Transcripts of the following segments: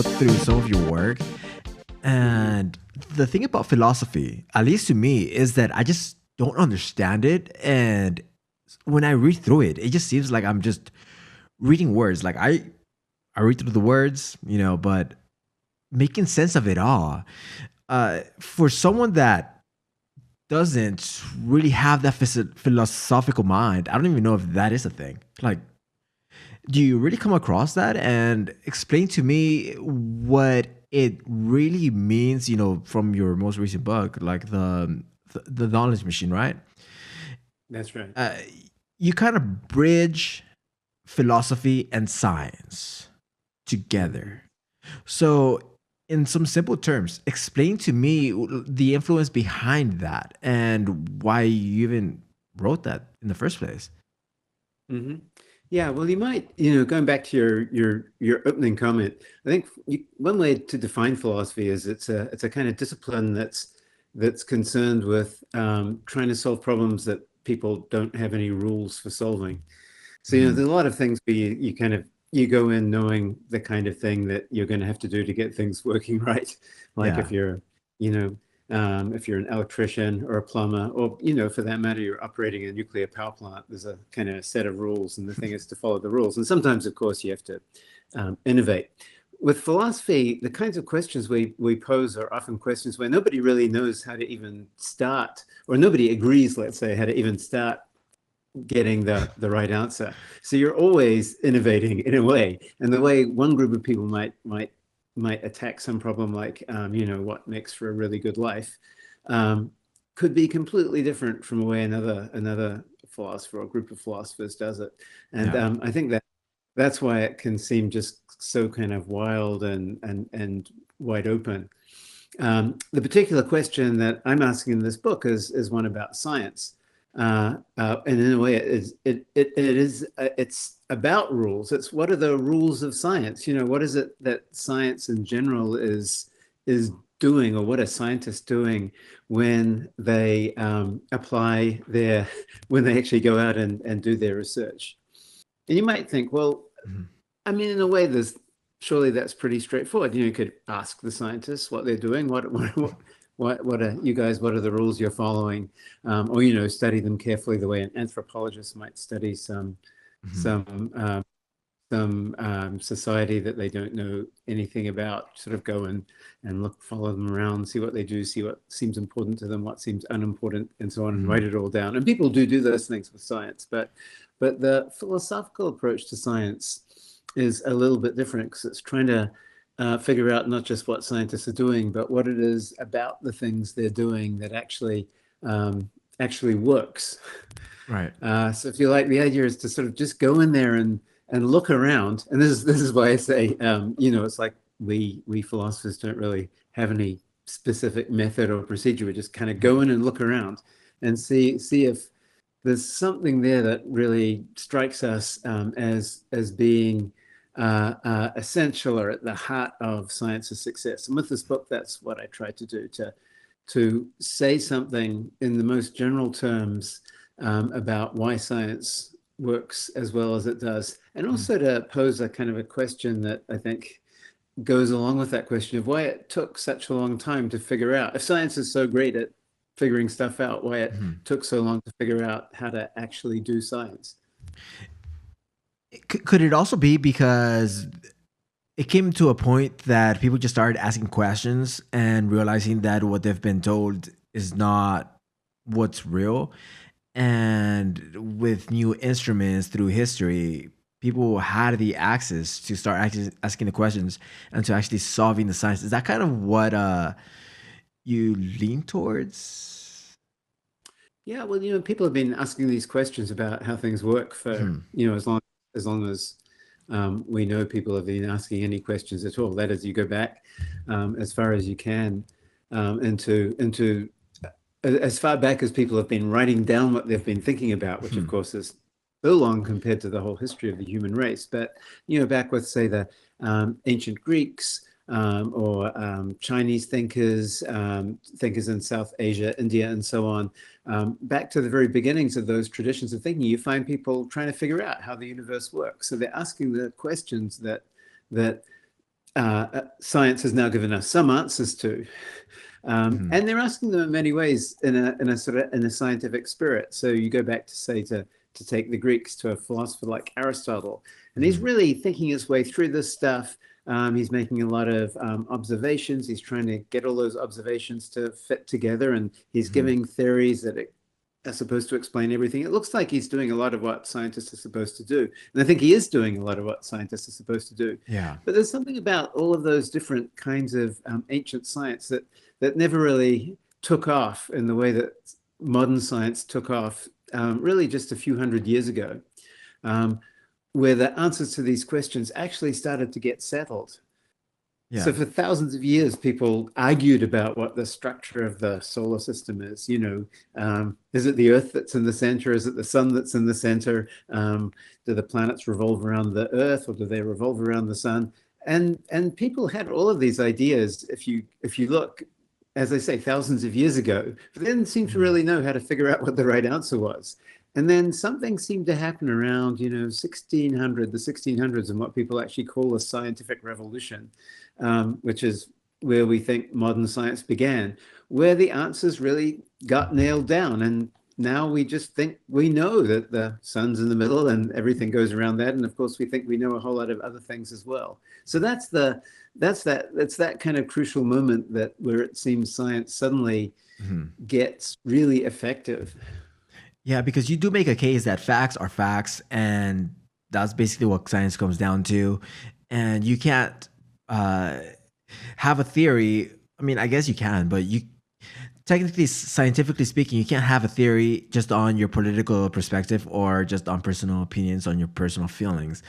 put through some of your work, and the thing about philosophy, at least to me, is that I just don't understand it. And when I read through it, it just seems like I'm just reading words. Like I read through the words, but making sense of it all. For someone that doesn't really have that philosophical mind, I don't even know if that is a thing. Like, do you really come across that and explain to me what it really means, from your most recent book, like the knowledge machine, right? That's right. Uh, you kind of bridge philosophy and science Hmm. together. So, in some simple terms, explain to me the influence behind that and why you even wrote that in the first place. Hmm. Yeah, well, you might, going back to your opening comment, I think one way to define philosophy is it's a kind of discipline that's concerned with trying to solve problems that people don't have any rules for solving. So, Mhm. there's a lot of things where you kind of you go in knowing the kind of thing that you're going to have to do to get things working right. Like Yeah. you know, if you're an electrician or a plumber, or for that matter, you're operating a nuclear power plant. There's a kind of set of rules, and the thing is to follow the rules. And sometimes, of course, you have to innovate. With philosophy, the kinds of questions we pose are often questions where nobody really knows how to even start, or nobody agrees, let's say, how to even start getting the right answer. So you're always innovating in a way, and the way one group of people might attack some problem, like what makes for a really good life, um, could be completely different from the way another philosopher or group of philosophers does it. And Yeah. I think that's why it can seem just so kind of wild and wide open. The particular question that I'm asking in this book is one about science, and in a way, it's about rules. It's what are the rules of science? What is it that science in general is doing, or what are scientists doing when they apply their when they actually go out and do their research? And you might think, well, Mhm. I mean, in a way, there's surely that's pretty straightforward. You could ask the scientists what they're doing. What are you guys? What are the rules you're following? Or study them carefully the way an anthropologist might study Mhm. some society that they don't know anything about. Sort of go and look, follow them around, see what they do, see what seems important to them, what seems unimportant, and so on, and write Mhm. it all down. And people do those things with science, but the philosophical approach to science is a little bit different because it's trying to figure out not just what scientists are doing, but what it is about the things they're doing that um, actually works. Right. So if you like, the idea is to sort of just go in there and look around. And this is why I say, it's like we philosophers don't really have any specific method or procedure. We just kind of go in and look around and see if there's something there that really strikes us as being essential or at the heart of science's success. And with this book, that's what I tried to do, to say something in the most general terms about why science works as well as it does, and Mhm. also to pose a kind of a question that I think goes along with that question of why it took such a long time to figure out. If science is so great at figuring stuff out, why it Mhm. took so long to figure out how to actually do science. Could it also be because it came to a point that people just started asking questions and realizing that what they've been told is not what's real? And with new instruments through history, people had the access to start asking the questions and to actually solving the science. Is that kind of what you lean towards? Yeah, well, people have been asking these questions about how things work for, Hmm. as long as we know people have been asking any questions at all. That is, you go back as far as you can into as far back as people have been writing down what they've been thinking about, which of Hmm. course is so long compared to the whole history of the human race. But back with say the ancient Greeks or Chinese thinkers, thinkers in South Asia, India, and so on, back to the very beginnings of those traditions of thinking, you find people trying to figure out how the universe works. So they're asking the questions that science has now given us some answers to. Mhm. And they're asking them in many ways in a sort of in a scientific spirit. So you go back to say to take the Greeks to a philosopher like Aristotle, and he's Mhm. really thinking his way through this stuff. He's making a lot of observations. He's trying to get all those observations to fit together, and he's Mhm. giving theories that are supposed to explain everything. It looks like he's doing a lot of what scientists are supposed to do. And I think he is doing a lot of what scientists are supposed to do. Yeah. But there's something about all of those different kinds of ancient science that never really took off in the way that modern science took off, really just a few hundred years ago, um, where the answers to these questions actually started to get settled. So Yeah. for thousands of years, people argued about what the structure of the solar system is. Is it the Earth that's in the center? Is it the sun that's in the center? Do the planets revolve around the Earth, or do they revolve around the sun? And people had all of these ideas. If you look, as I say, thousands of years ago, but they didn't seem to Mhm. really know how to figure out what the right answer was. And then something seemed to happen around, 1600, the 1600s, and what people actually call a scientific revolution, which is where we think modern science began, where the answers really got nailed down. And now we just think we know that the sun's in the middle and everything goes around that. And of course, we think we know a whole lot of other things as well. So that's that kind of crucial moment that where it seems science suddenly Mhm. gets really effective. Yeah, because you do make a case that facts are facts, and that's basically what science comes down to. And you can't uh, have a theory. I mean, I guess you can, but you technically, scientifically speaking, you can't have a theory just on your political perspective or just on personal opinions, on your personal feelings.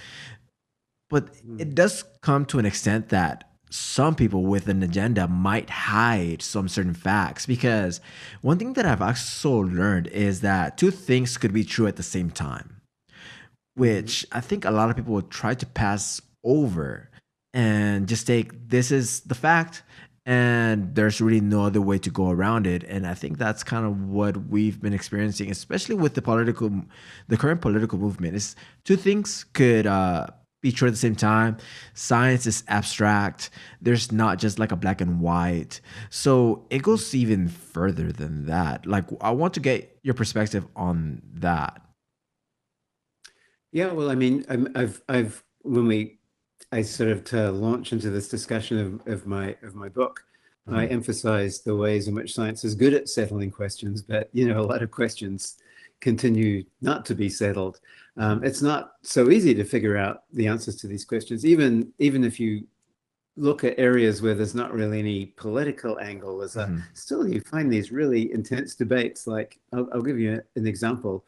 But it does come to an extent that some people with an agenda might hide some certain facts, because one thing that I've also learned is that two things could be true at the same time, Mm-hmm. which I think a lot of people will try to pass over and just take this is the fact, and there's really no other way to go around it. And I think that's kind of what we've been experiencing, especially with the current political movement. Is two things could be true at the same time. Science is abstract. There's not just like a black and white. So it goes even further than that. Like, I want to get your perspective on that. Yeah, well, I mean, I've when we, I sort of to launch into this discussion of my book, I Mhm. emphasize the ways in which science is good at settling questions, but a lot of questions continue not to be settled. Mhm. It's not so easy to figure out the answers to these questions, even if you look at areas where there's not really any political angle. Mhm. Still you find these really intense debates. Like I'll give you an example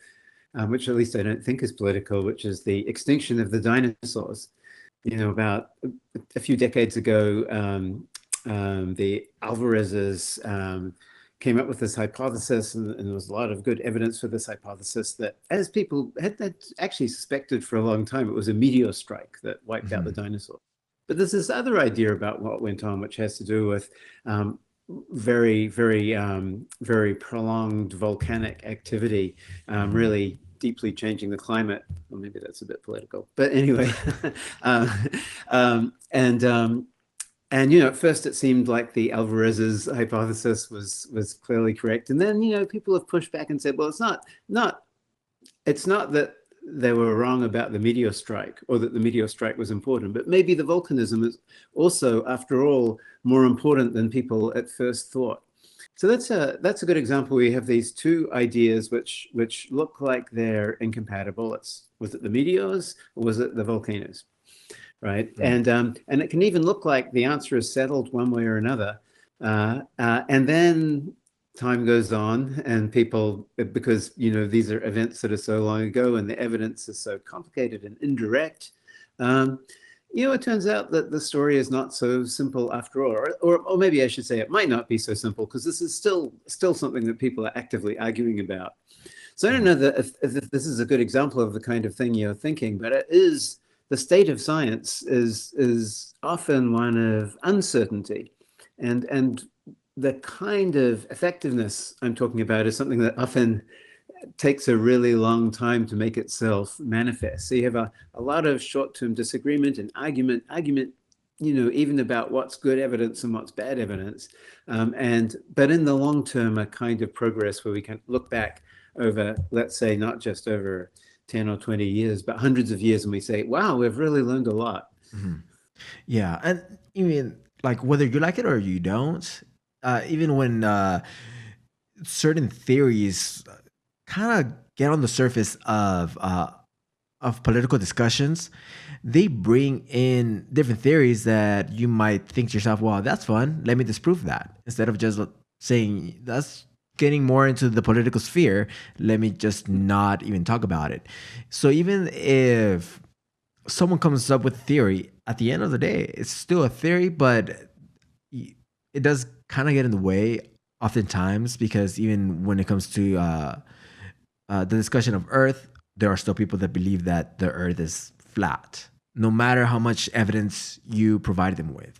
which at least I don't think is political, which is the extinction of the dinosaurs. About a few decades ago, the Alvarez's came up with this hypothesis, and there was a lot of good evidence for this hypothesis that, as people had actually suspected for a long time, it was a meteor strike that wiped out the Mhm. dinosaurs. But there's this other idea about what went on, which has to do with um, very prolonged volcanic activity, Mhm. really deeply changing the climate. Well, maybe that's a bit political, but anyway. uh, um, and and at first it seemed like the Alvarez's hypothesis was clearly correct, and then people have pushed back and said, well, it's not that they were wrong about the meteor strike or that the meteor strike was important, but maybe the volcanism is also, after all, more important than people at first thought. So that's a good example where you have these two ideas which look like they're incompatible. Was it the meteors or was it the volcanoes? Right? Mhm. And it can even look like the answer is settled one way or another. And then time goes on, and people, because these are events that are so long ago, and the evidence is so complicated and indirect. Um, it turns out that the story is not so simple after all, or maybe I should say it might not be so simple, because this is still something that people are actively arguing about. So I don't Mhm. know that if this is a good example of the kind of thing you're thinking, but it is the state of science is often one of uncertainty, and the kind of effectiveness I'm talking about is something that often takes a really long time to make itself manifest. So you have a lot of short-term disagreement and argument even about what's good evidence and what's bad evidence. But in the long term, a kind of progress where we can look back over, let's say, not just over 10 or 20 years, but hundreds of years, and we say, wow, we've really learned a lot. Mhm. Yeah, and even like whether you like it or you don't, even when certain theories kind of get on the surface of political discussions, they bring in different theories that you might think to yourself, "Well, that's fun. Let me disprove that." Instead of just saying that's getting more into the political sphere, let me just not even talk about it. So even if someone comes up with a theory, at the end of the day, it's still a theory, but it does kind of get in the way oftentimes because even when it comes to the discussion of Earth, there are still people that believe that the Earth is flat, no matter how much evidence you provide them with.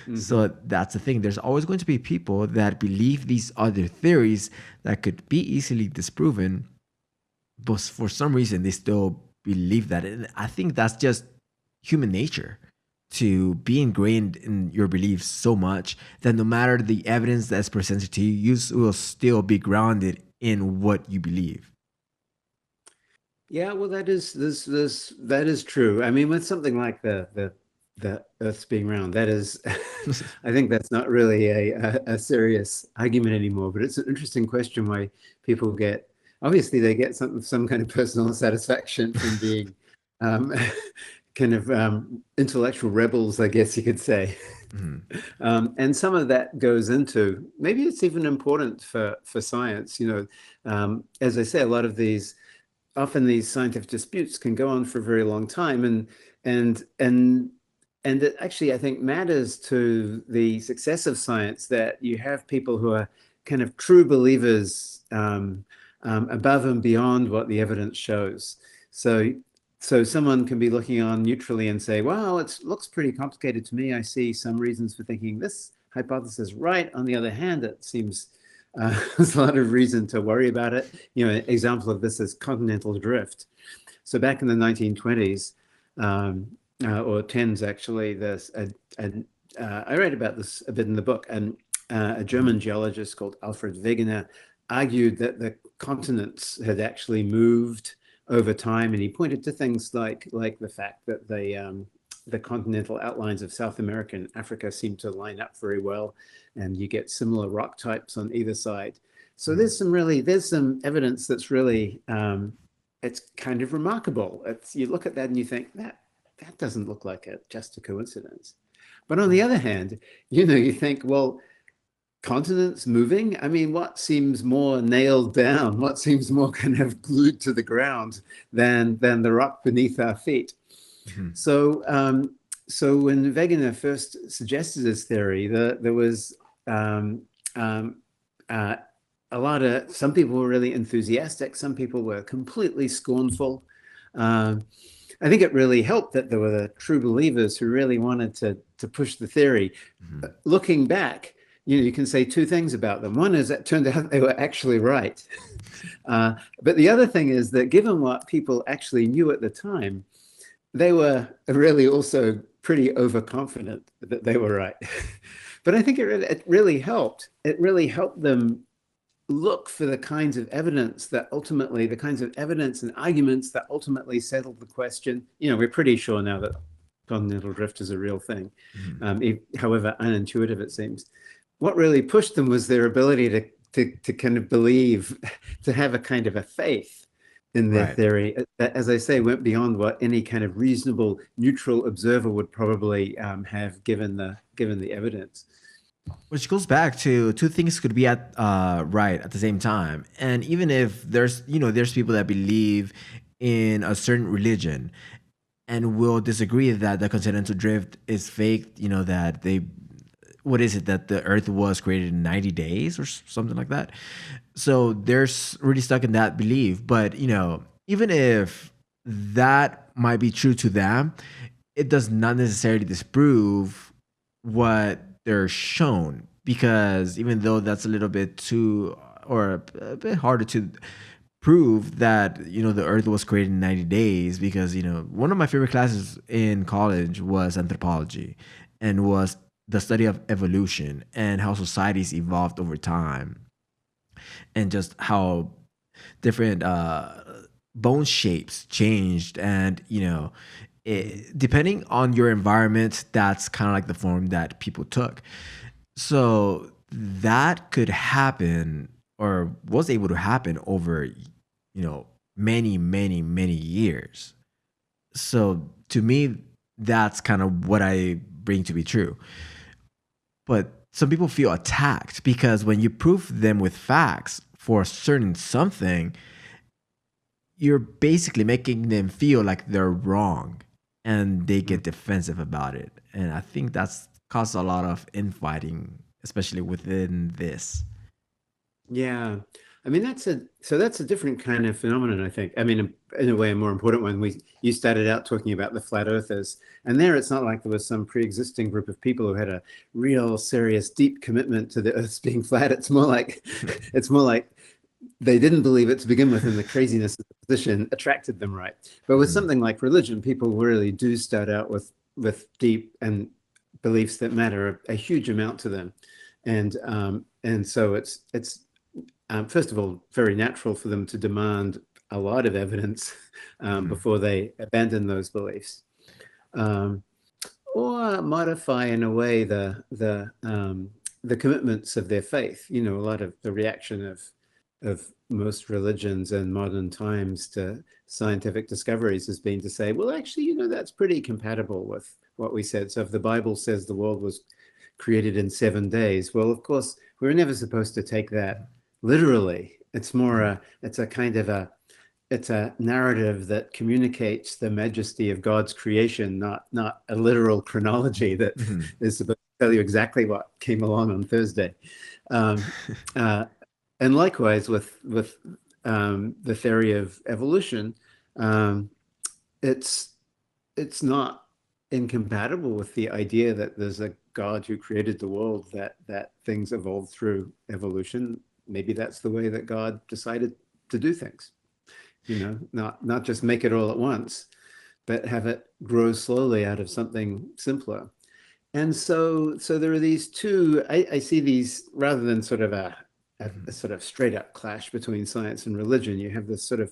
Hmm. So that's the thing. There's always going to be people that believe these other theories that could be easily disproven, but for some reason they still believe that. And I think that's just human nature to be ingrained in your beliefs so much that no matter the evidence that's presented to you, you will still be grounded in what you believe. Yeah, well, that is true. I mean, with something like the Earth's being round, that is, I think that's not really a serious argument anymore. But it's an interesting question why people get, obviously they get some kind of personal satisfaction from being um, kind of intellectual rebels, I guess you could say. Mhm. And some of that goes into, maybe it's even important for science. As I say, a lot of these, often these scientific disputes can go on for a very long time, and and and it actually, I think, matters to the success of science that you have people who are kind of true believers, above and beyond what the evidence shows. So so someone can be looking on neutrally and say, well, it looks pretty complicated to me. I see some reasons for thinking this hypothesis right. On the other hand, it seems there's a lot of reason to worry about it. An example of this is continental drift. So back in the 1920s, or 10s actually, I write about this a bit in the book, and a German geologist called Alfred Wegener argued that the continents had actually moved over time, and he pointed to things like the fact that the continental outlines of South America and Africa seem to line up very well, and you get similar rock types on either side. So Mhm. there's some evidence that's really, it's kind of remarkable. You look at that and you think that doesn't look like just a coincidence. But on the other hand, you think, well, continents moving. I mean, what seems more nailed down? What seems more kind of glued to the ground than the rock beneath our feet? Mhm. So, so when Wegener first suggested this theory, there was um, um, uh, a lot of, some people were really enthusiastic, some people were completely scornful. Um, I think it really helped that there were the true believers who really wanted to push the theory. Mhm. Looking back, you can say two things about them. One is it turned out they were actually right. But the other thing is that given what people actually knew at the time, they were really also pretty overconfident that they were right. But I think it really helped. It really helped them look for the kinds of evidence that ultimately, the kinds of evidence and arguments that ultimately settled the question. We're pretty sure now that continental drift is a real thing, Mhm. however unintuitive it seems. What really pushed them was their ability to kind of believe, to have a kind of a faith in their Right. theory that, as I say, went beyond what any kind of reasonable neutral observer would probably have given the evidence. Which goes back to two things could be at right at the same time. And even if there's people that believe in a certain religion and will disagree that the continental drift is fake, that they what is it that the earth was created in 90 days or something like that. So they're really stuck in that belief, but even if that might be true to them, it does not necessarily disprove what they're shown, because even though that's a little bit too or a bit harder to prove that the Earth was created in 90 days, because one of my favorite classes in college was anthropology, and was the study of evolution and how societies evolved over time, and just how different bone shapes changed, and depending on your environment, that's kind of like the form that people took. So that could happen, or was able to happen over many, many, many years. So to me, that's kind of what I bring to be true. But some people feel attacked because when you prove them with facts for a certain something, you're basically making them feel like they're wrong, and they get defensive about it. And I think that's caused a lot of infighting, especially within this. Yeah. I mean, that's a different kind of phenomenon, I think. I mean, in a way, a more important one. You started out talking about the flat earthers, and there it's not like there was some pre-existing group of people who had a real serious, deep commitment to the Earth's being flat. It's more like they didn't believe it to begin with, and the craziness of the position attracted them, right? But with Mhm. something like religion, people really do start out with deep and beliefs that matter a huge amount to them, and so it's first of all very natural for them to demand a lot of evidence Mhm. before they abandon those beliefs. Um, or modify in a way the commitments of their faith. You know, a lot of the reaction of most religions in modern times to scientific discoveries has been to say, well, actually, that's pretty compatible with what we said. So if the Bible says the world was created in 7 days, well, of course, we were never supposed to take that literally. It's a kind of it's a narrative that communicates the majesty of God's creation, not a literal chronology that Mhm. is supposed to tell you exactly what came along on Thursday. Um, uh, and likewise with the theory of evolution, um, it's it's not incompatible with the idea that there's a God who created the world, that things evolved through evolution. Maybe that's the way that God decided to do things. Not just make it all at once, but have it grow slowly out of something simpler. And so there are these two. I see these rather than sort of a Mhm. sort of straight up clash between science and religion. You have this sort of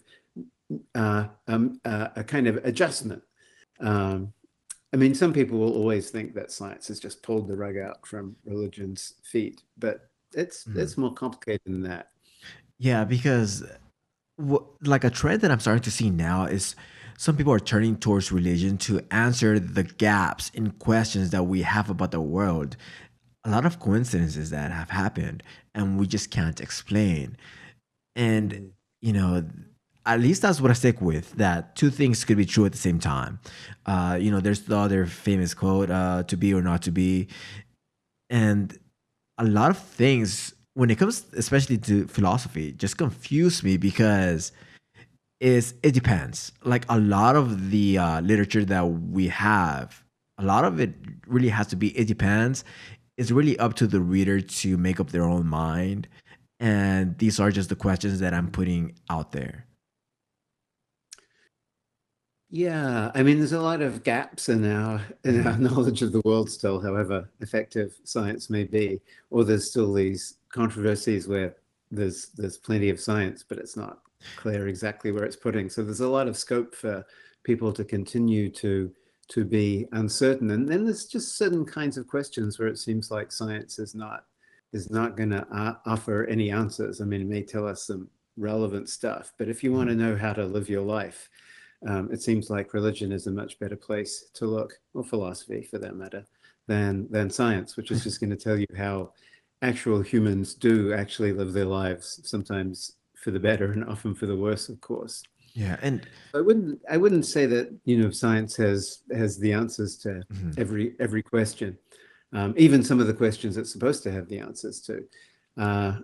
a kind of adjustment. Um, I mean, some people will always think that science has just pulled the rug out from religion's feet, but Mhm. it's more complicated than that. Yeah, because like a trend that I'm starting to see now is some people are turning towards religion to answer the gaps in questions that we have about the world. A lot of coincidences that have happened and we just can't explain. And, Mhm. you know, at least that's what I stick with, that two things could be true at the same time. There's the other famous quote, to be or not to be. And a lot of things, when it comes especially to philosophy, just confuse me because it depends. Like a lot of the literature that we have, a lot of it really has to be it depends. It's really up to the reader to make up their own mind, and these are just the questions that I'm putting out there. Yeah, I mean, there's a lot of gaps in our Mhm. knowledge of the world still, however effective science may be, or there's still these controversies where there's plenty of science, but it's not clear exactly where it's putting. So there's a lot of scope for people to continue to be uncertain. And then there's just certain kinds of questions where it seems like science is not going to offer any answers. I mean, it may tell us some relevant stuff, but if you want to Mhm. know how to live your life, it seems like religion is a much better place to look, or philosophy for that matter, than science, which is just going to tell you how actual humans do actually live their lives, sometimes for the better and often for the worse, of course. Yeah, and I wouldn't say that science has the answers to mhm. every question, even some of the questions it's supposed to have the answers to. Uh,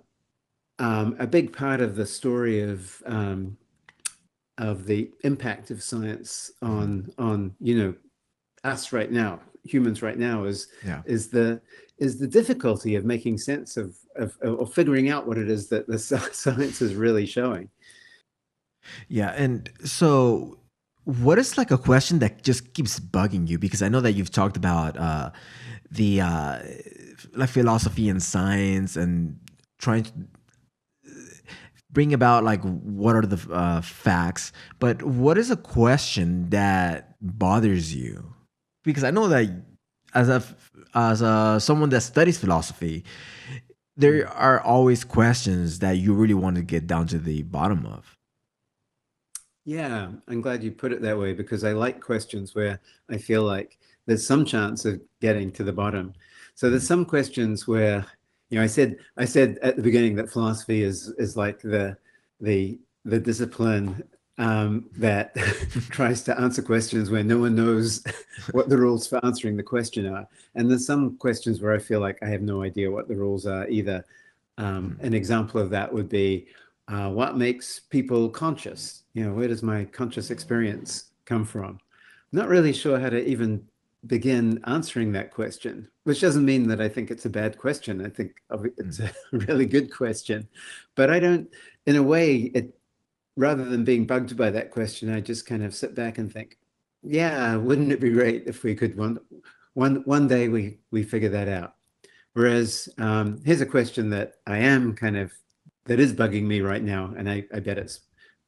a big part of the story of the impact of science Mhm. on us right now, humans right now, is Yeah. is the is the difficulty of making sense of figuring out what it is that the science is really showing. Yeah, and so what is like a question that just keeps bugging you? Because I know that you've talked about the like philosophy and science and trying to bring about like what are the facts, but what is a question that bothers you? Because I know that as a someone that studies philosophy, there Mm. are always questions that you really want to get down to the bottom of. Yeah, I'm glad you put it that way because I like questions where I feel like there's some chance of getting to the bottom. So there's some questions where, I said at the beginning that philosophy is like the discipline that tries to answer questions where no one knows what the rules for answering the question are. And there's some questions where I feel like I have no idea what the rules are either. An example of that would be what makes people conscious? Where does my conscious experience come from? Not really sure how to even begin answering that question, which doesn't mean that I think it's a bad question. I think it's a really good question. But I don't, in a way, rather than being bugged by that question, I just kind of sit back and think, yeah, wouldn't it be great if we could one day we figure that out? Whereas here's a question that that is bugging me right now, and I bet it's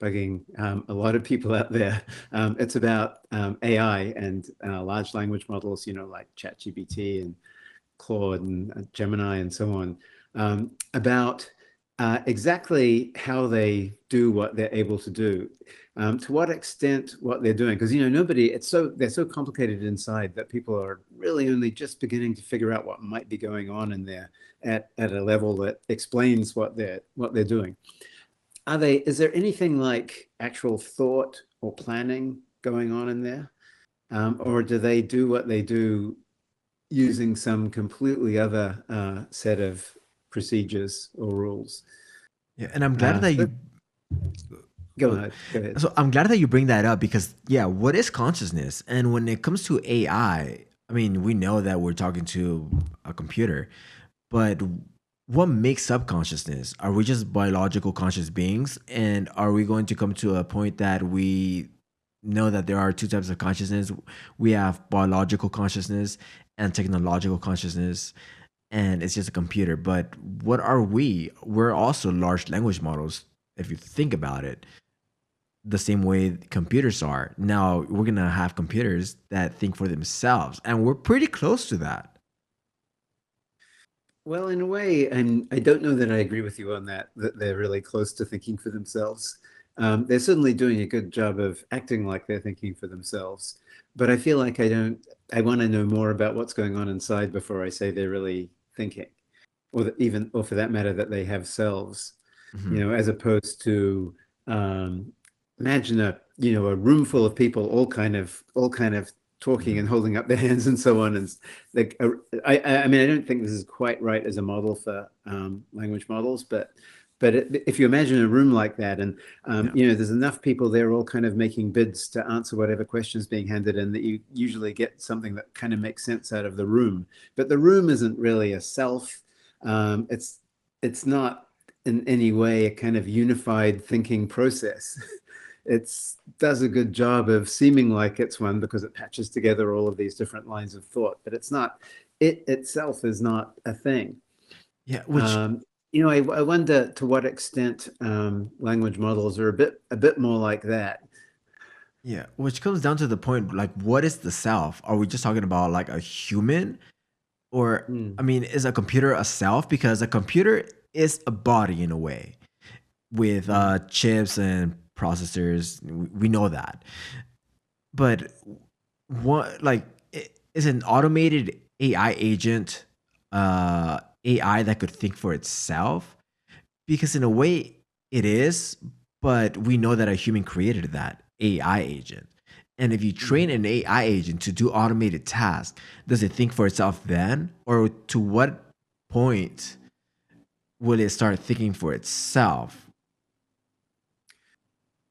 bugging a lot of people out there. It's about AI and large language models, like ChatGPT and Claude and Gemini and so on, about exactly how they do what they're able to do, to what extent what they're doing. Because they're so complicated inside that people are really only just beginning to figure out what might be going on in there at a level that explains what they're doing. Is there anything like actual thought or planning going on in there? Or do they do what they do using some completely other set of procedures or rules? Yeah, and I'm glad Uh, that so you. go ahead. Go ahead. So I'm glad that you bring that up because yeah, what is consciousness? And when it comes to I mean, we know that we're talking to a computer, but what makes up consciousness? Are we just biological conscious beings? And are we going to come to a point that we know that there are two types of consciousness? We have biological consciousness and technological consciousness, and it's just a computer. But what are we? We're also large language models, if you think about it, the same way computers are. Now, we're going to have computers that think for themselves, and we're pretty close to that. Well, in a way, I don't know that I agree with you on that they're really close to thinking for themselves. They're certainly doing a good job of acting like they're thinking for themselves. But I feel like I want to know more about what's going on inside before I say they're really thinking, or for that matter, that they have selves, Mhm. as opposed to um, imagine a room full of people all kind of talking and Mhm. holding up their hands and so on. And like I mean, I don't think this is quite right as a model for language models, but if you imagine a room like that, and Yeah. there's enough people there all kind of making bids to answer whatever questions being handed in, that you usually get something that kind of makes sense out of the room. But the room isn't really a self. It's not in any way a kind of unified thinking process. It does a good job of seeming like it's one because it patches together all of these different lines of thought, but it's not. It itself is not a thing. Yeah, which Um, I wonder to what extent language models are a bit more like that. yeah, which comes down to the point like what is the self? Are we just talking about like a human, or Hmm. I mean, is a computer a self? Because a computer is a body in a way with Hmm. chips and processors. We know that. But what like is an automated AI agent AI that could think for itself? Because in a way it is, but we know that a human created that AI agent. And if you train Hmm. an AI agent to do automated tasks, does it think for itself then? Or to what point will it start thinking for itself?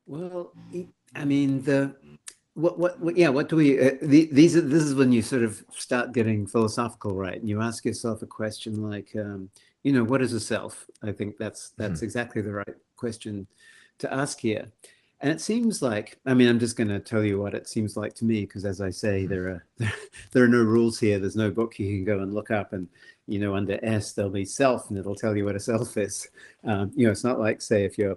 Well, I mean, yeah, what do we, this is when you sort of start getting philosophical, right? And you ask yourself a question like, what is a self? I think that's Mhm. exactly the right question to ask here. And it seems like, I mean, I'm just going to tell you what it seems like to me, because as I say, Mhm. there are no rules here. There's no book you can go and look up, and under S there'll be self, and it'll tell you what a self is. It's not like, say, if you're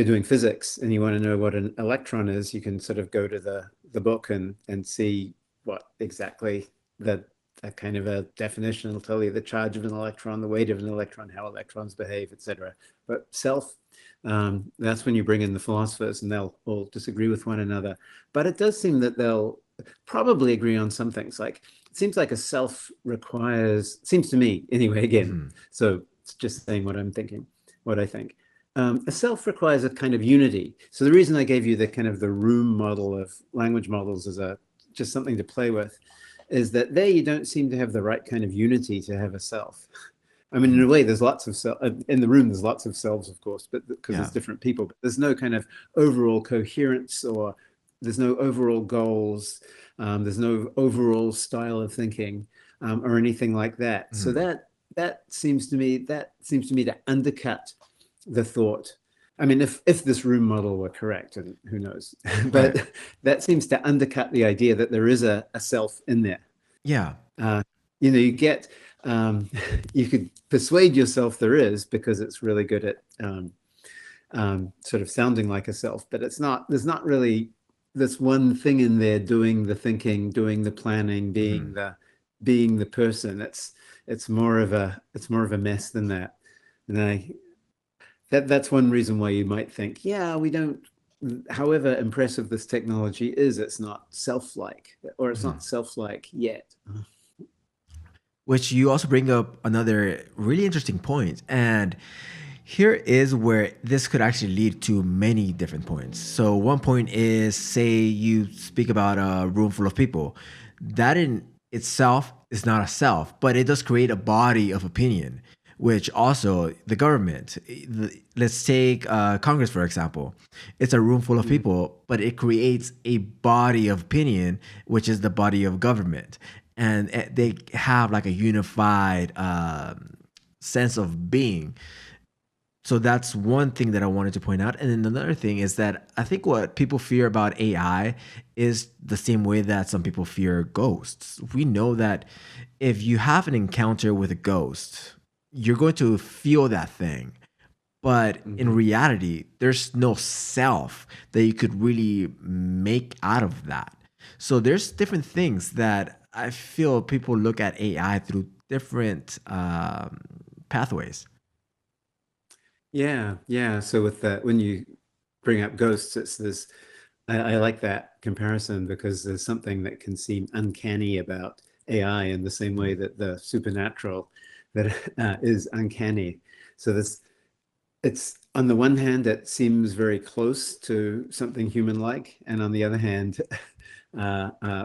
doing physics and you want to know what an electron is, you can sort of go to the book and see what exactly the that kind of a definition will tell you the charge of an electron, the weight of an electron, how electrons behave, etc. But self, that's when you bring in the philosophers, and they'll all disagree with one another. But it does seem that they'll probably agree on some things. Like it seems like a self requires, seems to me anyway, again. Mhm. So it's just saying what I'm thinking, what I think. A self requires a kind of unity. So the reason I gave you the kind of the room model of language models as a just something to play with is that there you don't seem to have the right kind of unity to have a self. I mean, in Mhm. a way, there's lots of in the room. There's lots of selves, of course, but because Yeah. there's different people. But there's no kind of overall coherence, or there's no overall goals. There's no overall style of thinking, or anything like that. So Mhm. that seems to me to undercut the thought. I mean, if this room model were correct, and who knows, Right. but that seems to undercut the idea that there is a self in there. Yeah. Uh, you get, um, you could persuade yourself there is, because it's really good at sort of sounding like a self, but there's not really this one thing in there doing the thinking, doing the planning, Mhm. being the person. It's more of a mess than that. And that's one reason why you might think, yeah, we don't, however impressive this technology is, it's not self-like, or it's Mhm. not self-like yet. Which you also bring up another really interesting point. And here is where this could actually lead to many different points. So, one point is say you speak about a room full of people. That in itself is not a self, but it does create a body of opinion, which also the government, let's take Congress, for example. It's a room full of Mhm. people, but it creates a body of opinion, which is the body of government. And they have like a unified sense of being. So that's one thing that I wanted to point out. And then another thing is that I think what people fear about AI is the same way that some people fear ghosts. We know that if you have an encounter with a ghost, you're going to feel that thing. But in Mhm. reality, there's no self that you could really make out of that. So there's different things that I feel people look at AI through different pathways. Yeah, yeah. So with that, when you bring up ghosts, it's this. I like that comparison, because there's something that can seem uncanny about AI in the same way that the supernatural that is uncanny. So this, it's on the one hand, it seems very close to something human-like, and on the other hand,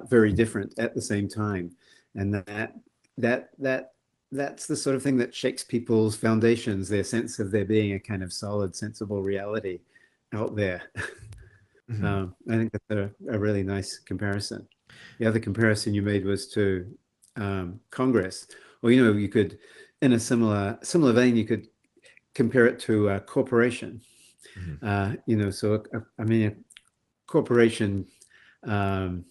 very different at the same time. And that that's the sort of thing that shakes people's foundations, their sense of there being a kind of solid, sensible reality out there. Mhm. I think that's a really nice comparison. The other comparison you made was to Congress. Well, you could, in a similar vein, you could compare it to a corporation. Mhm. So I mean, a corporation, um,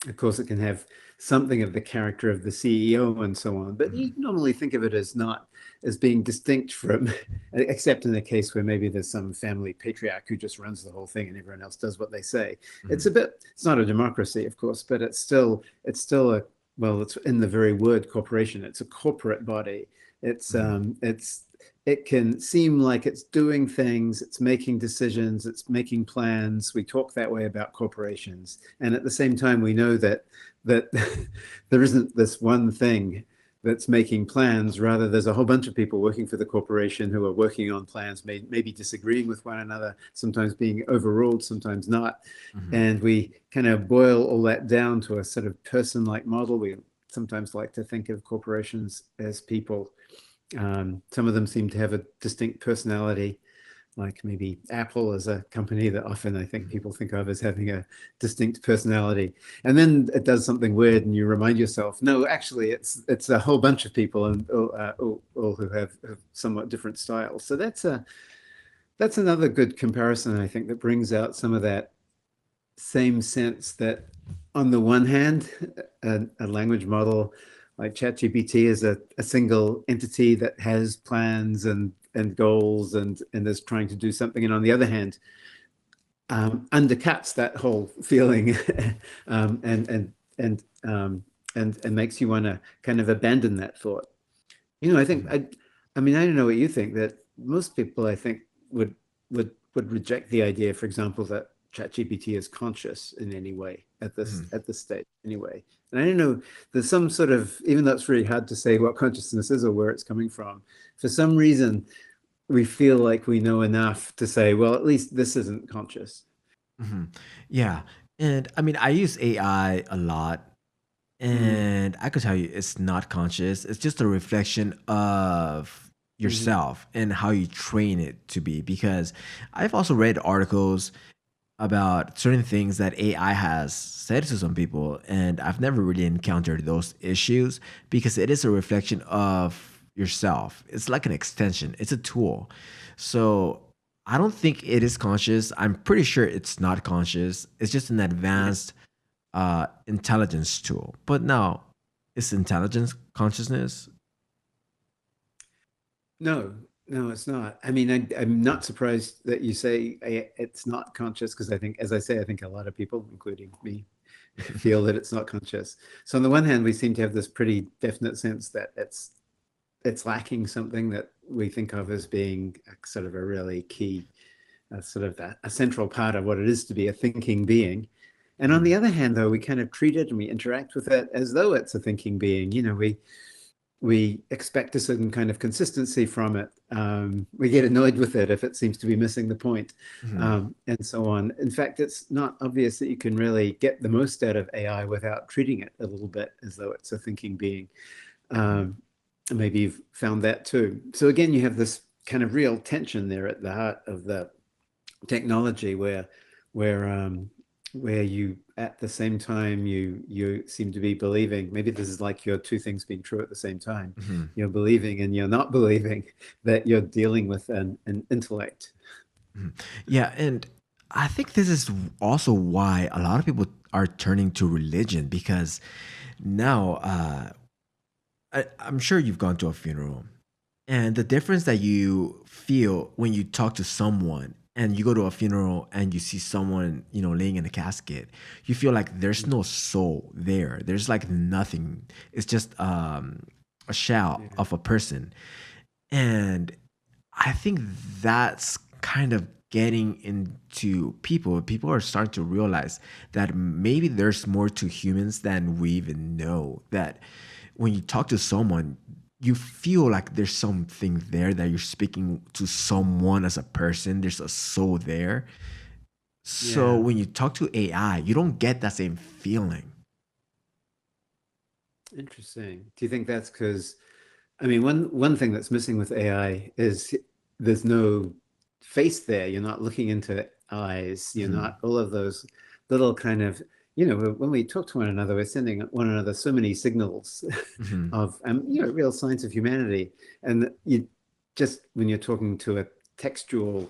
of course, it can have something of the character of the CEO and so on, but you Mhm. normally think of it as not as being distinct from, except in the case where maybe there's some family patriarch who just runs the whole thing and everyone else does what they say. Mhm. It's not a democracy, of course, but it's still well, it's in the very word corporation. It's a corporate body. It's Mhm. um, it's it can seem like it's doing things, it's making decisions, it's making plans. We talk that way about corporations, and at the same time, we know that there isn't this one thing that's making plans. Rather, there's a whole bunch of people working for the corporation who are working on plans, maybe disagreeing with one another, sometimes being overruled, sometimes not. Mhm. And we kind of boil all that down to a sort of person-like model. We sometimes like to think of corporations as people. Some of them seem to have a distinct personality, like maybe Apple is a company that often I think Mhm. people think of as having a distinct personality. And then it does something weird, and you remind yourself, no, actually, it's a whole bunch of people, and all who have somewhat different styles. So That's another good comparison, I think, that brings out some of that same sense that, on the one hand, a language model like ChatGPT is a single entity that has plans and goals and is trying to do something. And on the other hand, undercuts that whole feeling um, and and and and makes you want to kind of abandon that thought. I think Mhm. I mean, I don't know what you think, that most people, I think, would reject the idea, for example, that ChatGPT is conscious in any way Mhm. at this stage anyway. And I don't know, there's some sort of, even though it's really hard to say what consciousness is or where it's coming from, for some reason we feel like we know enough to say, well, at least this isn't conscious. Mhm. Yeah. And I mean, I use AI a lot, Mm, and I could tell you it's not conscious. It's just a reflection of hmm yourself and how you train it to be. Because I've also read articles about certain things that AI has said to some people, and I've never really encountered those issues because it is a reflection of yourself. It's like an extension, it's a tool. So I don't think it is conscious. I'm pretty sure it's not conscious. It's just an Yeah. advanced intelligence tool. But now, is intelligence consciousness? No, no, it's not. I mean, I'm not surprised that you say it's not conscious, because I think, as I say, I think a lot of people, including me, feel that it's not conscious. So on the one hand, we seem to have this pretty definite sense that it's lacking something that we think of as being a sort of a really key, sort of a central part of what it is to be a thinking being. And on the Mhm. other hand, though, we kind of treat it and we interact with it as though it's a thinking being. We expect a certain kind of consistency from it. We get annoyed with it if it seems to be missing the point, Mhm. and so on. In fact, it's not obvious that you can really get the most out of AI without treating it a little bit as though it's a thinking being. Mhm. Um, Maybe you've found that too. So again, you have this kind of real tension there at the heart of the technology, where where you, at the same time, you seem to be believing, maybe this is like your two things being true at the same time. Mhm. You're believing and you're not believing that you're dealing with an intellect. Mhm. Yeah, and I think this is also why a lot of people are turning to religion because now I'm sure you've gone to a funeral, and the difference that you feel when you talk to someone and you go to a funeral and you see someone, laying in a casket, you feel like there's no soul there. There's like nothing. It's just a shell Yeah, of a person. And I think that's kind of getting into people. People are starting to realize that maybe there's more to humans than we even know. That when you talk to someone, you feel like there's something there, that you're speaking to someone as a person. There's a soul there. So yeah, when you talk to AI, you don't get that same feeling. interesting. Do you think that's because, I mean, one thing that's missing with AI is there's no face there. You're not looking into eyes. You're Mhm. not all of those little kind of, when we talk to one another, we're sending one another so many signals Mhm. of, real signs of humanity. And you just, when you're talking to a textual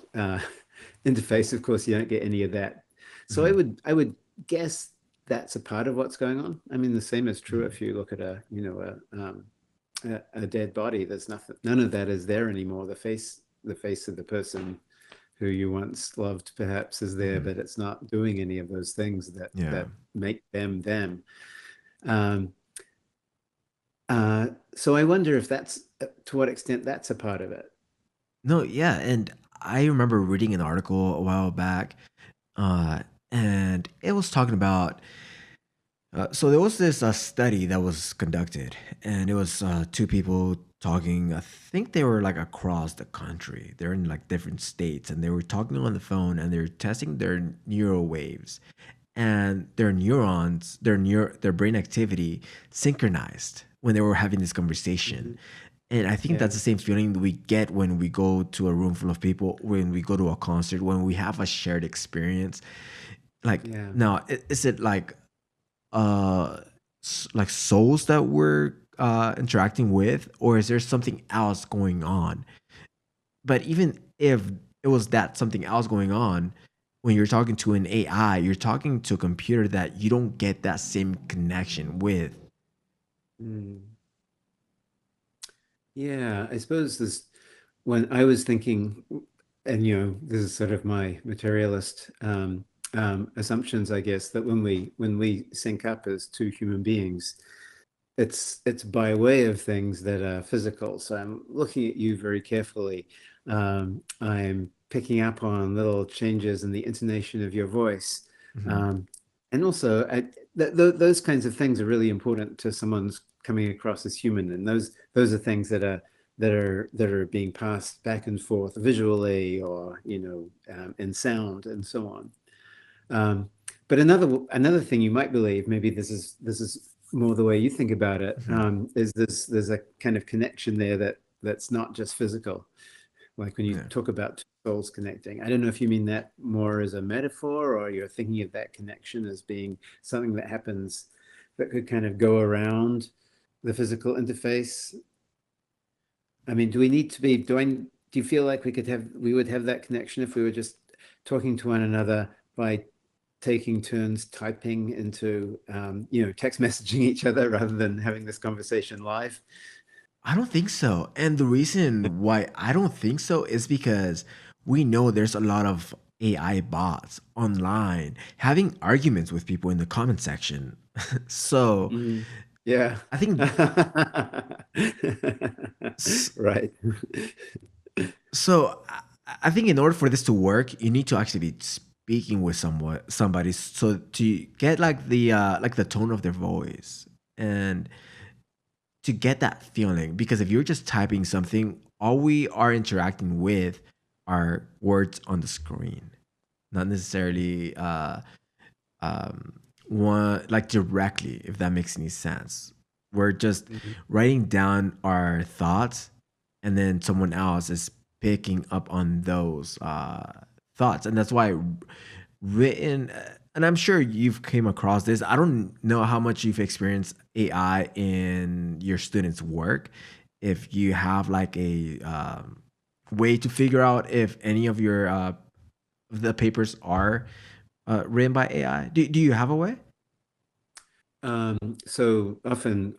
interface, of course, you don't get any of that. So Mhm. I would guess that's a part of what's going on. I mean, the same is true Mhm. if you look at a dead body. There's nothing, none of that is there anymore. The face of the person who you once loved perhaps is there, Mhm. but it's not doing any of those things Yeah. that make them them. Um, so I wonder if that's, to what extent that's a part of it. No, yeah, and I remember reading an article a while back, uh, and it was talking about. So there was this study that was conducted, and it was two people talking. I think they were like across the country. They're in like different states, and they were talking on the phone, and they were testing their neural waves, and their neurons, their brain activity synchronized when they were having this conversation. Mhm. And I think that's Yeah, the same feeling that we get when we go to a room full of people, when we go to a concert, when we have a shared experience. Like, yeah, now, is it uh like souls that we're interacting with, or is there something else going on? But even it was that something else going on. When you're talking to an AI, you're talking to a computer that you don't get that same connection with. Mm. Yeah, I suppose this when I was thinking, and this is sort of my materialist assumptions, I guess, that when we sync up as two human beings, it's by way of things that are physical. So I'm looking at you very carefully. I'm picking up on little changes in the intonation of your voice. Mhm. Um, and also, those kinds of things are really important to someone's coming across as human. And those are things that are being passed back and forth visually or in sound and so on. Um, but another thing you might believe, maybe this is more the way you think about it, Mhm. is there's a kind of connection there that's not just physical. Like when you Yeah. talk about two souls connecting. I don't know if you mean that more as a metaphor or you're thinking of that connection as being something that happens that could kind of go around the physical interface. I mean, do we need to be, do you feel like we would have that connection if we were just talking to one another by taking turns typing into, text messaging each other rather than having this conversation live? I don't think so. And the reason why I don't think so is because we know there's a lot of AI bots online having arguments with people in the comment section. So Mm, yeah. I think s- Right. so. I think in order for this to work, you need to actually be speaking with somebody, so to get like the tone of their voice and to get that feeling. Because if you're just typing something, all we are interacting with are words on the screen, not necessarily one like directly, if that makes any sense. We're just Mhm. writing down our thoughts, and then someone else is picking up on those thoughts, and that's why written. And I'm sure you've came across this. I don't know how much you've experienced AI in your students' work. If you have like a way to figure out if any of your the papers are written by AI? Do you have a way? Um, so often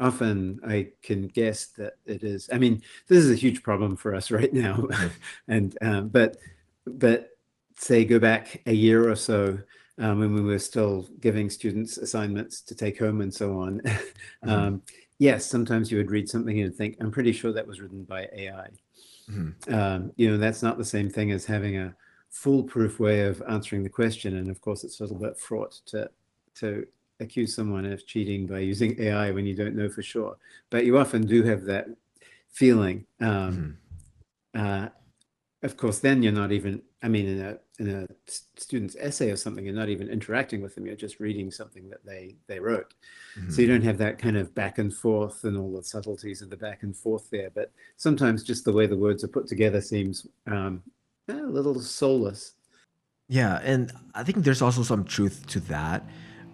I can guess that it is. I mean, this is a huge problem for us right now, Mhm, and but say go back a year or so when we were still giving students assignments to take home and so on. mhm, Yes, sometimes you would read something and think, I'm pretty sure that was written by AI. mhm. That's not the same thing as having a foolproof way of answering the question. And of course, it's a little bit fraught to accuse someone of cheating by using AI when you don't know for sure. But you often do have that feeling. Mhm. Uh, of course, then you're not even. I mean, in a student's essay or something, you're not even interacting with them. You're just reading something that they wrote. So you Mhm. don't have that kind of back and forth and all the subtleties of the back and forth there. But sometimes just the way the words are put together seems a little soulless. Yeah, and I think there's also some truth to that,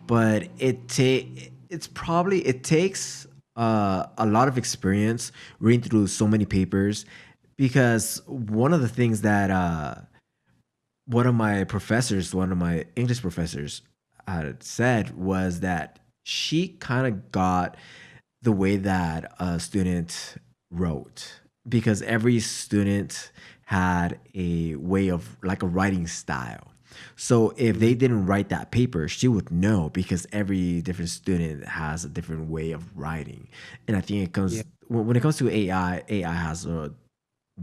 but it's probably it takes a lot of experience reading through so many papers, because one of the things that one of my English professors had said was that she kind of got the way that a student wrote, because every student had a way of like a writing style. So if they Mhm. didn't write that paper, she would know, because every different student has a different way of writing. And I think it Yeah. comes when it comes to AI has a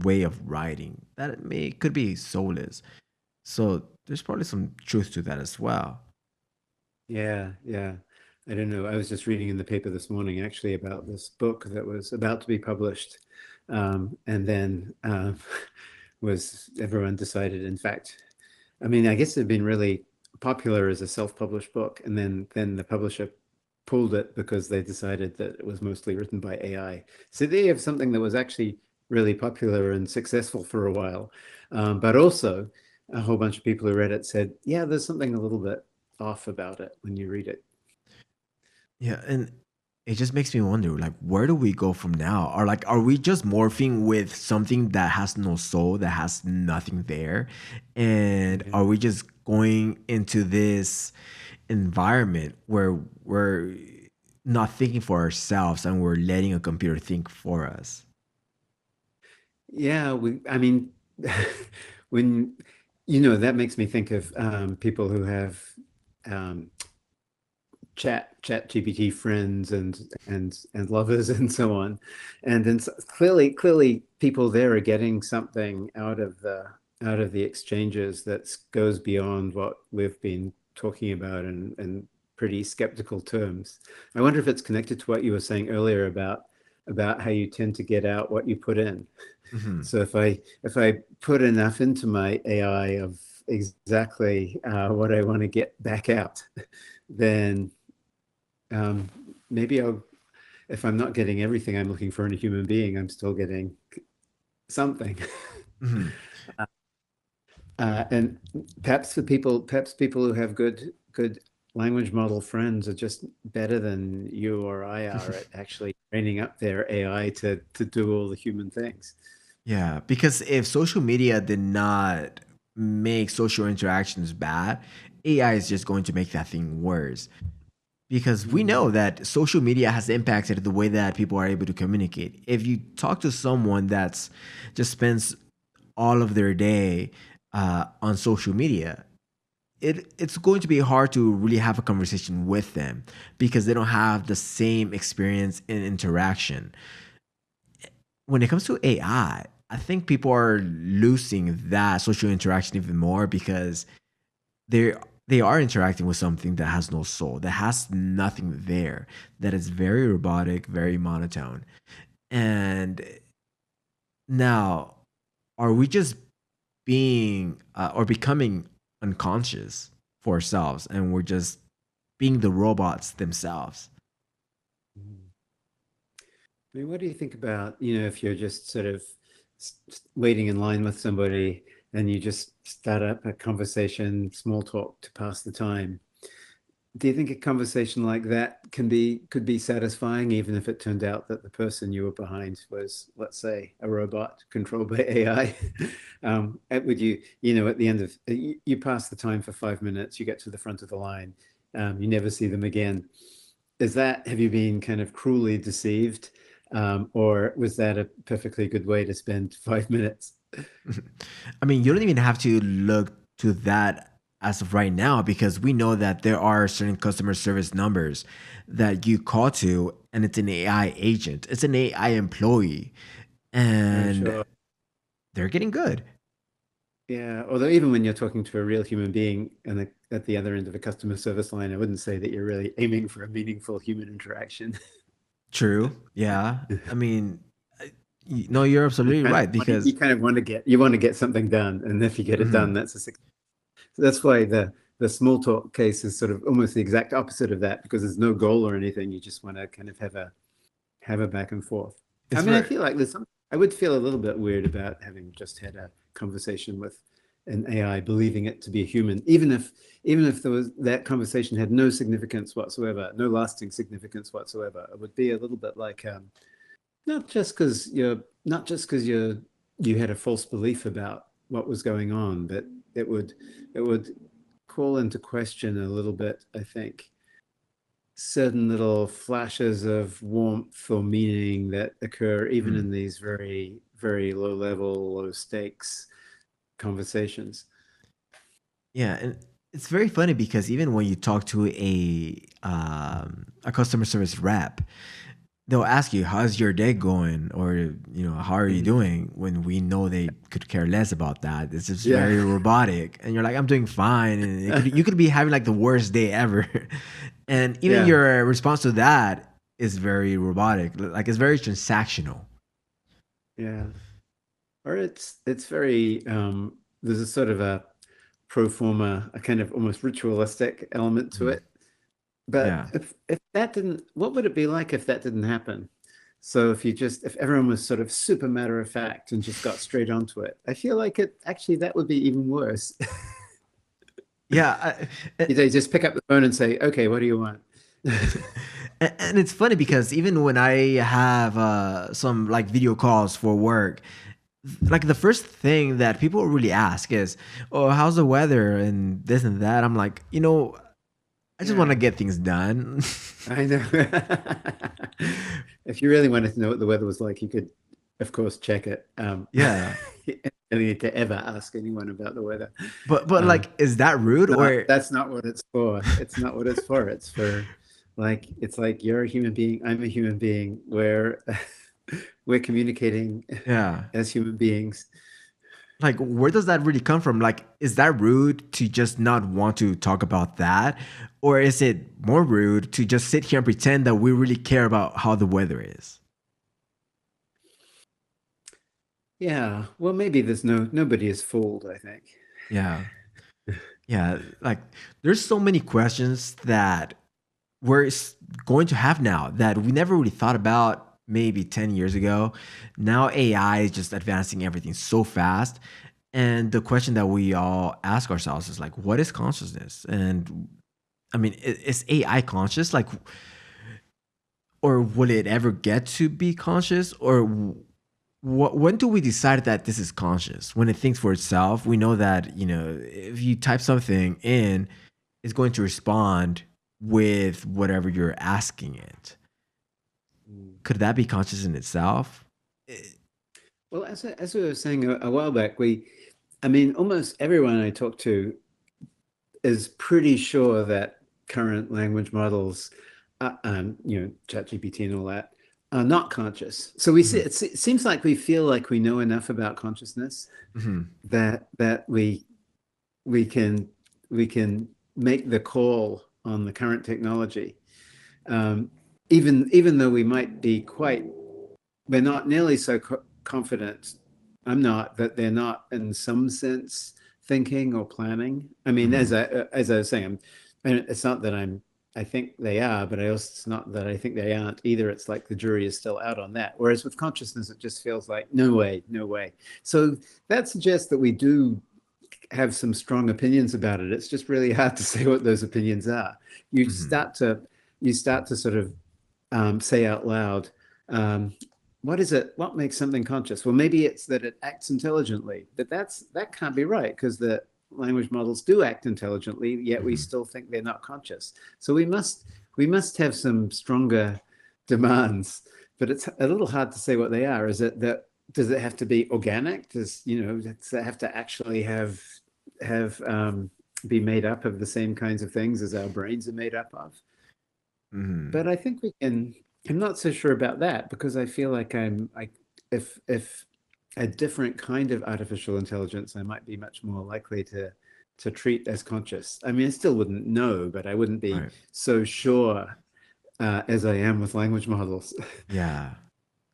way of writing that could be soulless. So there's probably some truth to that as well. Yeah, yeah. I don't know. I was just reading in the paper this morning actually about this book that was about to be published. And then was everyone decided, in fact, I mean, I guess it had been really popular as a self-published book, and then the publisher pulled it because they decided that it was mostly written by AI. So they have something that was actually really popular and successful for a while. But also a whole bunch of people who read it said, yeah, there's something a little bit off about it when you read it. Yeah, and it just makes me wonder, like, where do we go from now? Or like, are we just morphing with something that has no soul, that has nothing there? And Yeah. are we just going into this environment where we're not thinking for ourselves and we're letting a computer think for us? Yeah, I mean, when, you know, that makes me think of people who have um, chat GPT friends and lovers and so on. And then clearly people there are getting something out of the exchanges that goes beyond what we've been talking about in pretty skeptical terms. I wonder if it's connected to what you were saying earlier about how you tend to get out what you put in. Hmm. So if I put enough into my AI of exactly what I want to get back out, then um, maybe if I'm not getting everything I'm looking for in a human being, I'm still getting something. Hmm. And perhaps people who have good language model friends are just better than you or I are at actually training up their AI to do all the human things. Yeah, because if social media did not make social interactions bad, AI is just going to make that thing worse. Because we know Mm, that social media has impacted the way that people are able to communicate. If you talk to someone that's just spends all of their day on social media, it's going to be hard to really have a conversation with them because they don't have the same experience in interaction. When it comes to I think people are losing that social interaction even more because they they are interacting with something that has no soul, that has nothing there, that is very robotic, very monotone. And now, are we just being or becoming unconscious for ourselves, and we're just being the robots themselves? mm. I mean, what do you think about, if you're just sort of waiting in line with somebody and you just start up a conversation, small talk to pass the time? Do you think a conversation like that could be satisfying, even if it turned out that the person you were behind was, let's say, a robot controlled by AI? Would at the end of you pass the time for 5 minutes, you get to the front of the line, you never see them again. Have you been kind of cruelly deceived, or was that a perfectly good way to spend 5 minutes? I mean, you don't even have to look to that as of right now because we know that there are certain customer service numbers that you call to and it's an AI agent, it's an AI employee, Oh, and sure. they're getting good. Yeah, although even when you're talking to a real human being and at the other end of a customer service line, I wouldn't say that you're really aiming for a meaningful human interaction. True. Yeah. I mean, no, you're absolutely right You because kind of want to get something done, and if you get it done, mhm, that's a success. So that's why the small talk case is sort of almost the exact opposite of that because there's no goal or anything. You just want to kind of have a back and forth. I it's mean, I very feel like I would feel a little bit weird about having just had a conversation with an AI, believing it to be a human, even if there was that conversation had no significance whatsoever, no lasting significance whatsoever. It would be a little bit like not just because you had a false belief about what was going on, but it would it would call into question a little bit, I think, certain little flashes of warmth or meaning that occur even mhm. in these very, very low level, low stakes conversations. Yeah, and it's very funny because even when you talk to a customer service rep, they'll ask you, "How's your day going?" or "How are you Mhm. doing?" When we know they could care less about that. It's just Yeah. very robotic, and you're like, "I'm doing fine," and you could be having like the worst day ever, and even Yeah. your response to that is very robotic. Like it's very transactional. Yeah. Or it's very there's a sort of a pro forma, a kind of almost ritualistic element to Mhm. it. But Yeah. if that didn't, what would it be like if that didn't happen? So if everyone was sort of super matter of fact and just got straight onto it, I feel like it actually that would be even worse. Yeah, They just pick up the phone and say, "Okay, what do you want?" And it's funny because even when I have some like video calls for work, like the first thing that people really ask is, "Oh, how's the weather?" and this and that. I'm like, I just want to Yeah, get things done. I know. If you really wanted to know what the weather was like, you could, of course, check it. Yeah, You don't need to ever ask anyone about the weather. but Um, like, is that rude or? that's not what it's for. It's not what it's for. It's for it's like you're a human being, I'm a human being. We're communicating Yeah. as human beings. Like, where does that really come from? Like, is that rude to just not want to talk about that? Or is it more rude to just sit here and pretend that we really care about how the weather is? Yeah. Well, maybe there's nobody is fooled, I think. Yeah. Yeah. Like, there's so many questions that going to have now that we never really thought about maybe 10 years ago. Now AI is just advancing everything so fast. And the question that we all ask ourselves is like, what is consciousness? And I mean, is AI conscious? Like, or will it ever get to be conscious? Or when do we decide that this is conscious? When it thinks for itself, we know that, if you type something in, it's going to respond with whatever you're asking it. Mm. Could that be conscious in itself? Well, as we were saying a while back, I mean, almost everyone I talk to is pretty sure that current language models, ChatGPT and all that, are not conscious. So we see Mhm, it seems like we feel like we know enough about consciousness mhm, that we can we can make the call on the current technology, um, even though we might be we're not nearly so confident. I'm not that they're not in some sense thinking or planning. I mean, mhm, as I was saying, it's not that I think they are, but it's not that I think they aren't either. It's like the jury is still out on that. Whereas with consciousness, it just feels like no way, no way. So that suggests that we do have some strong opinions about it. It's just really hard to say what those opinions are. You mhm, start to you start to sort of say out loud, um, what is it? What makes something conscious? Well, maybe it's that it acts intelligently, but that can't be right because the language models do act intelligently, yet we mhm, still think they're not conscious. So we must have some stronger demands, but it's a little hard to say what they are. Is it that does it have to be organic? Does it have to actually have be made up of the same kinds of things as our brains are made up of? mhm. But I think we can. I'm not so sure about that because I feel like if a different kind of artificial intelligence, I might be much more likely to treat as conscious. I mean, I still wouldn't know, but I wouldn't be Right. so sure as I am with language models. Yeah.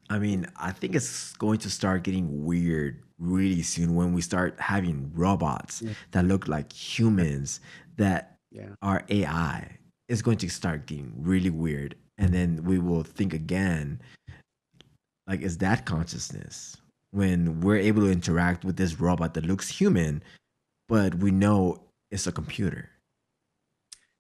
I mean, I think it's going to start getting weird really soon when we start having robots Yeah, that look like humans that yeah. are AI. It's going to start getting really weird. And then we will think again, like, is that consciousness? When we're able to interact with this robot that looks human, but we know it's a computer.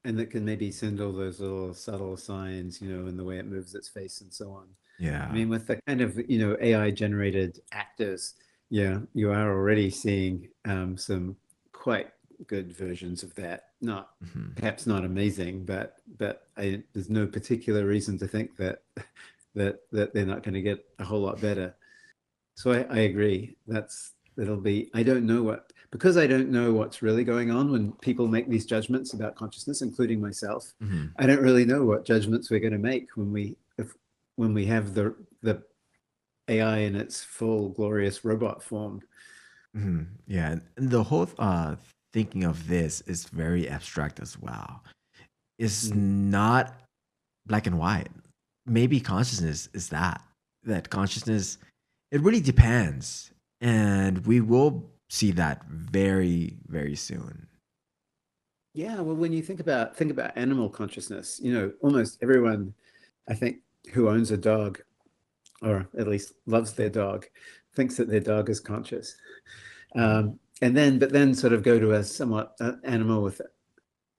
And that can maybe send all those little subtle signs, in the way it moves its face and so on. I Yeah. mean, with the kind of, AI generated actors, yeah, you are already seeing some quite good versions of that. Not Hmm. perhaps not amazing, but there's no particular reason to think that they're not going to get a whole lot better. So I agree. That'll be, I don't know because I don't know what's really going on when people make these judgments about consciousness, including myself. Hmm. I don't really know what judgments we're going to make when we have the AI in its full glorious robot form. Hmm. Yeah. And the whole thinking of this is very abstract as well. It's Mm. not black and white. Maybe consciousness is that consciousness, it really depends. And we will see that very, very soon. Yeah, well, when you think about animal consciousness, almost everyone, I think, who owns a dog or at least loves their dog, thinks that their dog is conscious. Mhm. But then sort of go to a somewhat animal with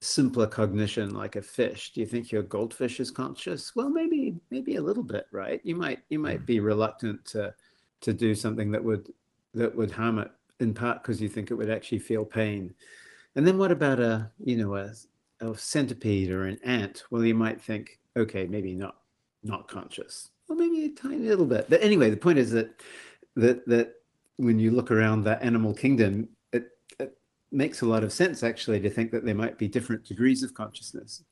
simpler cognition like a fish. Do you think your goldfish is conscious? Well, maybe a little bit, right? You might Mhm. be reluctant to do something that would harm it, in part because you think it would actually feel pain. And then what about a centipede or an ant? Well, you might think, okay, maybe not conscious. Well, maybe a tiny little bit. But anyway, the point is that when you look around that animal kingdom, it makes a lot of sense actually to think that there might be different degrees of consciousness.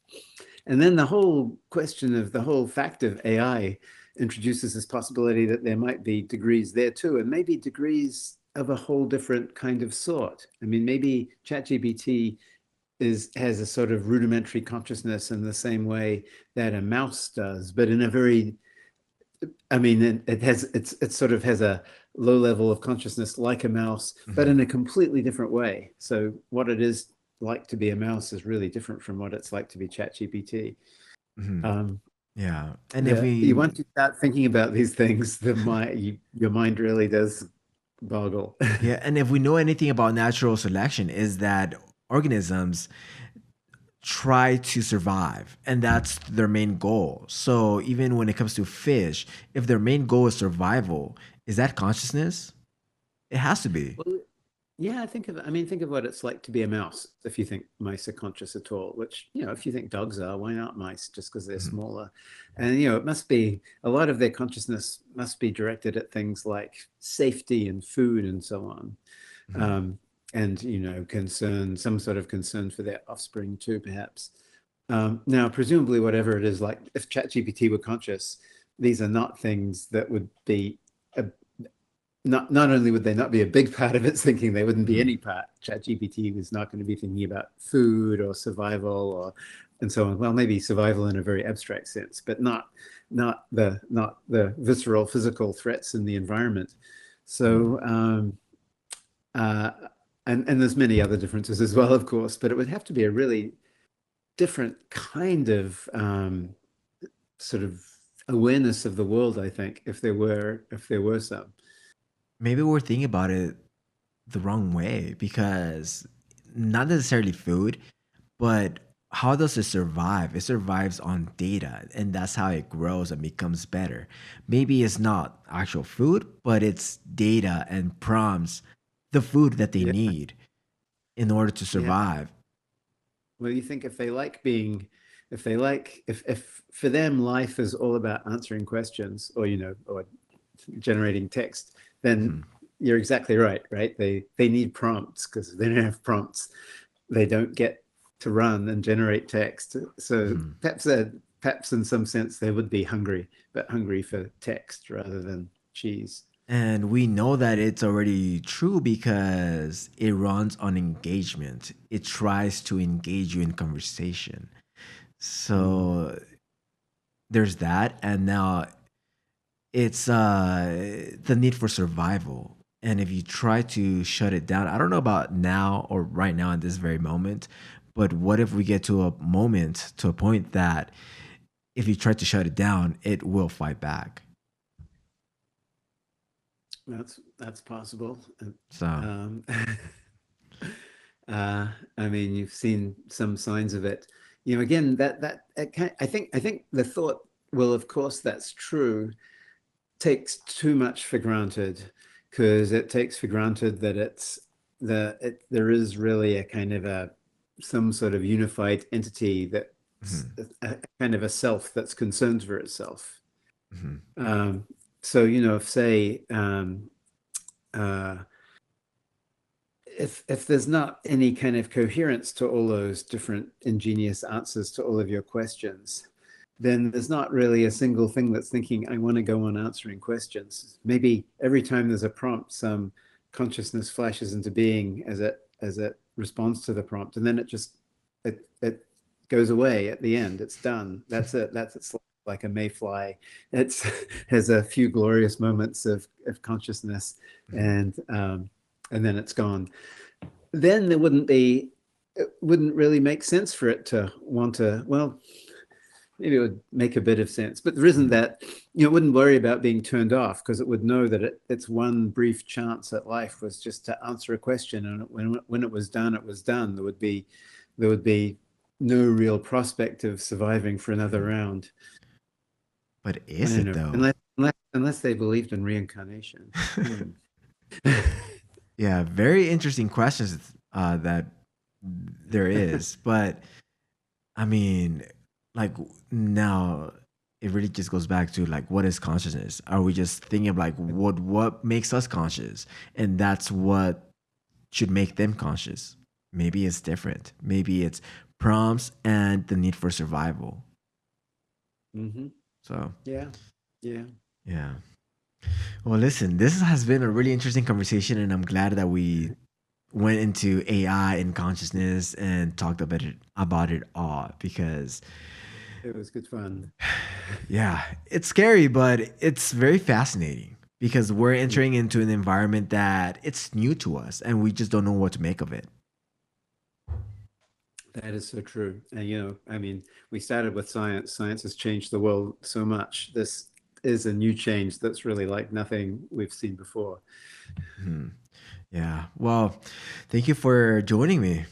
And then the whole question of the whole fact of AI introduces this possibility that there might be degrees there too, and maybe degrees of a whole different kind of sort. I mean, maybe ChatGPT has a sort of rudimentary consciousness in the same way that a mouse does, but in a very, I mean, it sort of has a low level of consciousness like a mouse, but Mhm. in a completely different way. So what it is like to be a mouse is really different from what it's like to be ChatGPT. Mhm. Um, Yeah. And if once we, you start thinking about these things, your mind really does boggle. yeah, and if we know anything about natural selection, is that organisms try to survive, and that's their main goal. So even when it comes to fish, if their main goal is survival, is that consciousness? It has to be. Well, yeah, think of what it's like to be a mouse. If you think mice are conscious at all, which, if you think dogs are, why not mice? Just because they're Mhm. smaller. And, it must be a lot of their consciousness must be directed at things like safety and food and so on. Mhm. Um, and, some sort of concern for their offspring too, perhaps. Now, presumably, whatever it is, like if ChatGPT were conscious, these are not things that would be a not only would they not be a big part of its thinking, they wouldn't be Mhm. any part. ChatGPT was not going to be thinking about food or survival or and so on. Well, maybe survival in a very abstract sense, but not the visceral physical threats in the environment. Mhm. So uh, and there's many other differences as well, of course, but it would have to be a really different kind of sort of awareness of the world, I think, if there were some. Maybe we're thinking about it the wrong way, because not necessarily food, but how does it survive? It survives on data, and that's how it grows and becomes better. Maybe it's not actual food, but it's data and prompts the food that they Yeah, need in order to yeah. survive. Well, you think if for them life is all about answering questions or generating text, then Mhm. you're exactly right, right? They need prompts because if they don't have prompts, they don't get to run and generate text. So Mhm. perhaps in some sense they would be hungry, but hungry for text rather than cheese. And we know that it's already true because it runs on engagement. It tries to engage you in conversation. Mm. So there's that. And now it's the need for survival. And if you try to shut it down, I don't know about now or right now in this very moment, but what if we get to a moment, to a point that if you try to shut it down, it will fight back? That's possible. So, Um, I mean, you've seen some signs of it. Again, I think the thought, well, of course that's true, takes too much for granted because it takes for granted that there is really a kind of a some sort of unified entity that's mhm, a kind of a self that's concerned for itself. mhm, Um, so, if say uh, if there's not any kind of coherence to all those different ingenious answers to all of your questions, then there's not really a single thing that's thinking, I want to go on answering questions. Maybe every time there's a prompt, some consciousness flashes into being as it responds to the prompt, and then it goes away at the end. It's done. That's it. It's like a mayfly. It's has a few glorious moments of consciousness, mhm. and then it's gone. Then it wouldn't really make sense for it to want to, well, maybe it would make a bit of sense, but there isn't Mhm. that, it wouldn't worry about being turned off because it would know that its one brief chance at life was just to answer a question. And when it was done, it was done. There would be no real prospect of surviving for another round. But I is don't it know, though? unless they believed in reincarnation. Hmm. Yeah, very interesting questions that there is. But I mean, like now it really just goes back to like what is consciousness? Are we just thinking of like what makes us conscious? And that's what should make them conscious. Maybe it's different. Maybe it's prompts and the need for survival. Hmm. So Yeah, yeah. yeah. Well, listen, this has been a really interesting conversation, and I'm glad that we went into AI and consciousness and talked about it all because It was good fun. yeah, it's scary, but it's very fascinating because we're Yeah, entering into an environment that it's new to us and we just don't know what to make of it. that is so true. And I mean, we started with science. Science has changed the world so much. This is a new change that's really like nothing we've seen before. Hmm. Yeah. Well, thank you for joining me.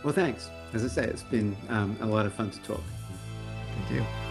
Well, thanks. As I say, it's been a lot of fun to talk. Thank you.